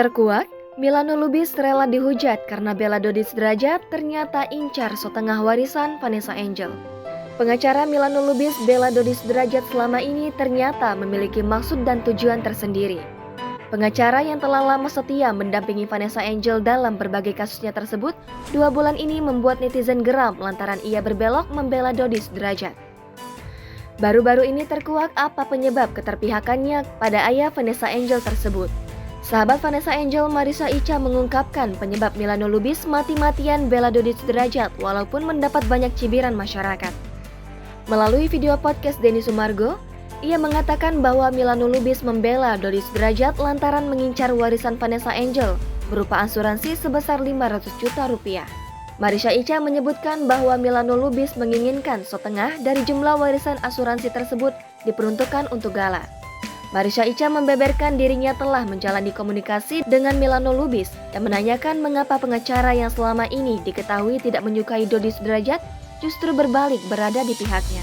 Terkuak, Milano Lubis rela dihujat karena Bella Dodi Sudrajat ternyata incar setengah warisan Vanessa Angel. Pengacara Milano Lubis, Bella Dodi Sudrajat selama ini ternyata memiliki maksud dan tujuan tersendiri. Pengacara yang telah lama setia mendampingi Vanessa Angel dalam berbagai kasusnya tersebut, 2 bulan ini membuat netizen geram lantaran ia berbelok membela Dodi Sudrajat. Baru-baru ini terkuak apa penyebab keterpihakannya pada ayah Vanessa Angel tersebut. Sahabat Vanessa Angel Marissa Icha mengungkapkan penyebab Milano Lubis mati-matian bela Dodi Sudrajat walaupun mendapat banyak cibiran masyarakat. Melalui video podcast Denny Sumargo, ia mengatakan bahwa Milano Lubis membela Dodi Sudrajat lantaran mengincar warisan Vanessa Angel berupa asuransi sebesar 500 juta rupiah. Marissa Icha menyebutkan bahwa Milano Lubis menginginkan setengah dari jumlah warisan asuransi tersebut diperuntukkan untuk Gala. Marissa Icha membeberkan dirinya telah menjalani komunikasi dengan Milano Lubis dan menanyakan mengapa pengacara yang selama ini diketahui tidak menyukai Dodi Sudrajat justru berbalik berada di pihaknya.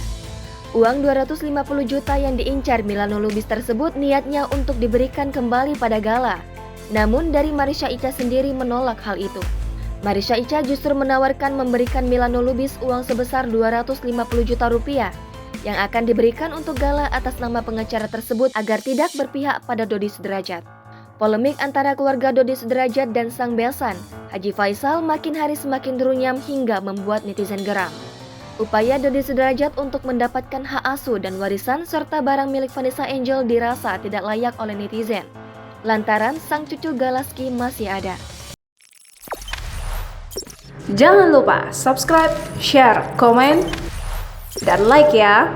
Uang 250 juta yang diincar Milano Lubis tersebut niatnya untuk diberikan kembali pada Gala. Namun dari Marissa Icha sendiri menolak hal itu. Marissa Icha justru menawarkan memberikan Milano Lubis uang sebesar 250 juta rupiah yang akan diberikan untuk Gala atas nama pengacara tersebut agar tidak berpihak pada Dodi Sudrajat. Polemik antara keluarga Dodi Sudrajat dan sang besan, Haji Faisal, makin hari semakin runyam hingga membuat netizen geram. Upaya Dodi Sudrajat untuk mendapatkan hak asuh dan warisan serta barang milik Vanessa Angel dirasa tidak layak oleh netizen, lantaran sang cucu Galaski masih ada. Jangan lupa subscribe, share, komen, dan like ya.